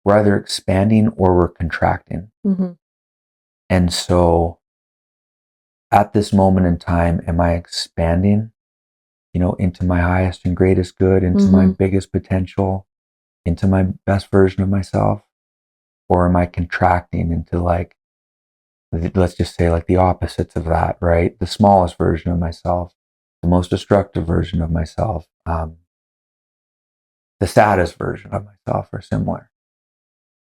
we're either expanding or we're contracting. Mm-hmm. And so at this moment in time, am I expanding, into my highest and greatest good, into my biggest potential, into my best version of myself? Or am I contracting into let's just say the opposites of that, right? The smallest version of myself, the most destructive version of myself, the saddest version of myself, or similar.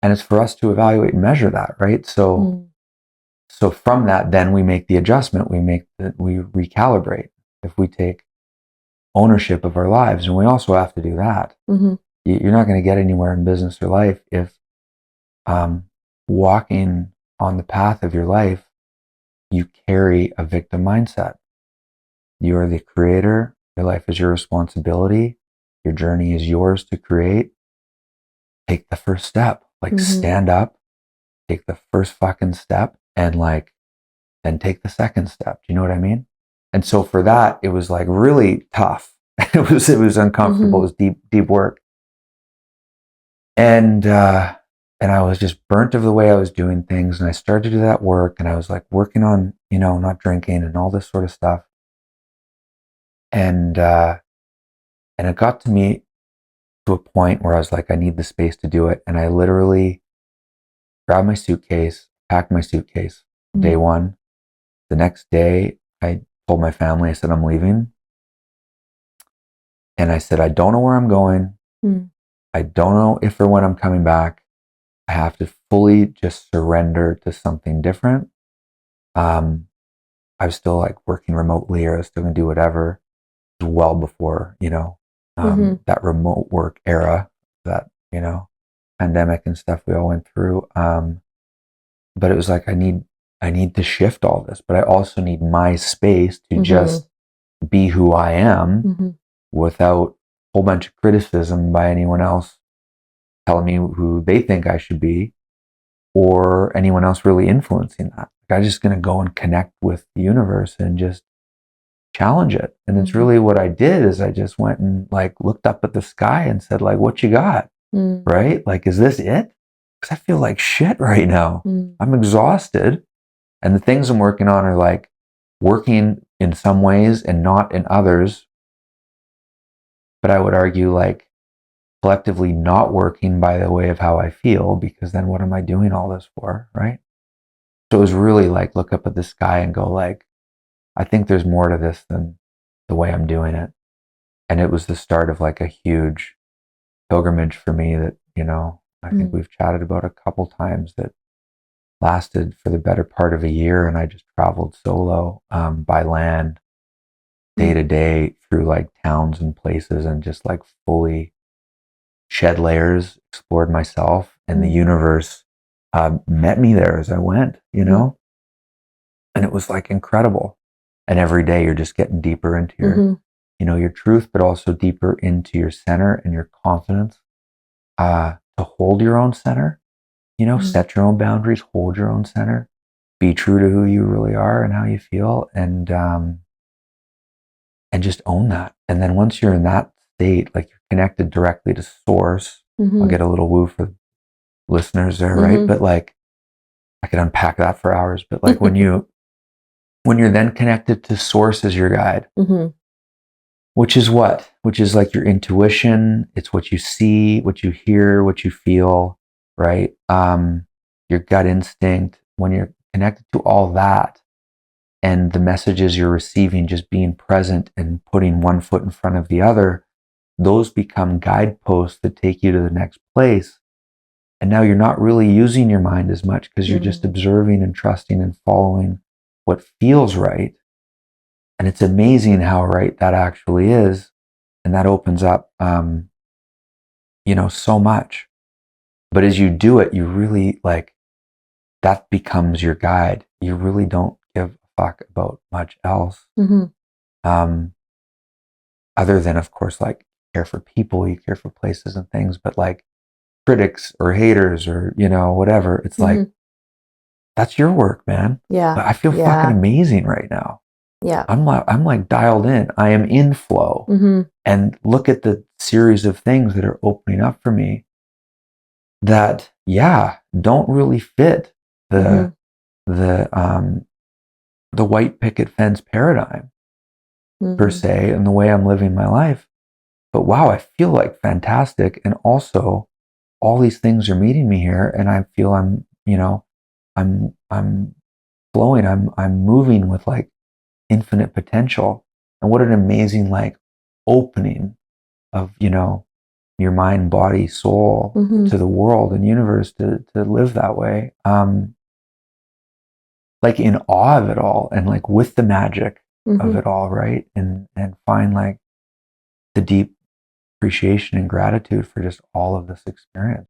And it's for us to evaluate and measure that, right? So from that, then we make the adjustment, we recalibrate. If we take ownership of our lives, and we also have to do that. Mm-hmm. You're not going to get anywhere in business or life if walking on the path of your life, you carry a victim mindset. You are the creator. Your life is your responsibility. Your journey is yours to create. Take the first step. Stand up, take the first fucking step, and then take the second step. Do you know what I mean? And so for that, it was really tough. It was uncomfortable. It was deep work. And I was just burnt of the way I was doing things. And I started to do that work, and I was working on, not drinking and all this sort of stuff. And it got to me to a point where I was I need the space to do it. And I literally grabbed my suitcase, packed my suitcase, day one. The next day, I told my family, I said, I'm leaving. And I said, I don't know where I'm going. I don't know if or when I'm coming back. I have to fully just surrender to something different. I was still working remotely, or I was still going to do whatever. It was well before, that remote work era, that, pandemic and stuff we all went through. But it was I need to shift all this, but I also need my space to just be who I am without a whole bunch of criticism by anyone else telling me who they think I should be, or anyone else really influencing that. I'm just going to go and connect with the universe and just challenge it. And it's really what I did is I just went and looked up at the sky and said, what you got? Right? Is this it? Because I feel like shit right now. I'm exhausted. And the things I'm working on are working in some ways and not in others. But I would argue collectively not working by the way of how I feel, because then what am I doing all this for, right? So it was really look up at the sky and go I think there's more to this than the way I'm doing it. And it was the start of a huge pilgrimage for me that, I think we've chatted about a couple times, that lasted for the better part of a year. And I just traveled solo by land, day to day, through towns and places, and just fully shed layers, explored myself, and the universe met me there as I went, and it was incredible. And every day you're just getting deeper into your, your truth, but also deeper into your center and your confidence, to hold your own center, set your own boundaries, hold your own center, be true to who you really are and how you feel, and just own that. And then once you're in that state, you're connected directly to source. I'll get a little woo for listeners there, right? But I could unpack that for hours. But when you're then connected to source as your guide, which is what? Which is your intuition. It's what you see, what you hear, what you feel, right? Your gut instinct. When you're connected to all that, and the messages you're receiving, just being present and putting one foot in front of the other, those become guideposts that take you to the next place. And now you're not really using your mind as much, because you're just observing and trusting and following what feels right. And it's amazing how right that actually is. And that opens up, so much. But as you do it, you really that becomes your guide. You really don't give a fuck about much else. Other than, of course, care for people, you care for places and things, but critics or haters or, whatever, it's that's your work, man. Yeah. But I feel fucking amazing right now. Yeah. I'm dialed in. I am in flow. And look at the series of things that are opening up for me that yeah, don't really fit the the white picket fence paradigm per se, and the way I'm living my life. But wow, I feel like fantastic, and also all these things are meeting me here, and I feel I'm, I'm flowing, I'm moving with like infinite potential. And what an amazing like opening of, your mind, body, soul to the world and universe to live that way. Like in awe of it all, and like with the magic of it all, right? And find like the deep appreciation and gratitude for just all of this experience.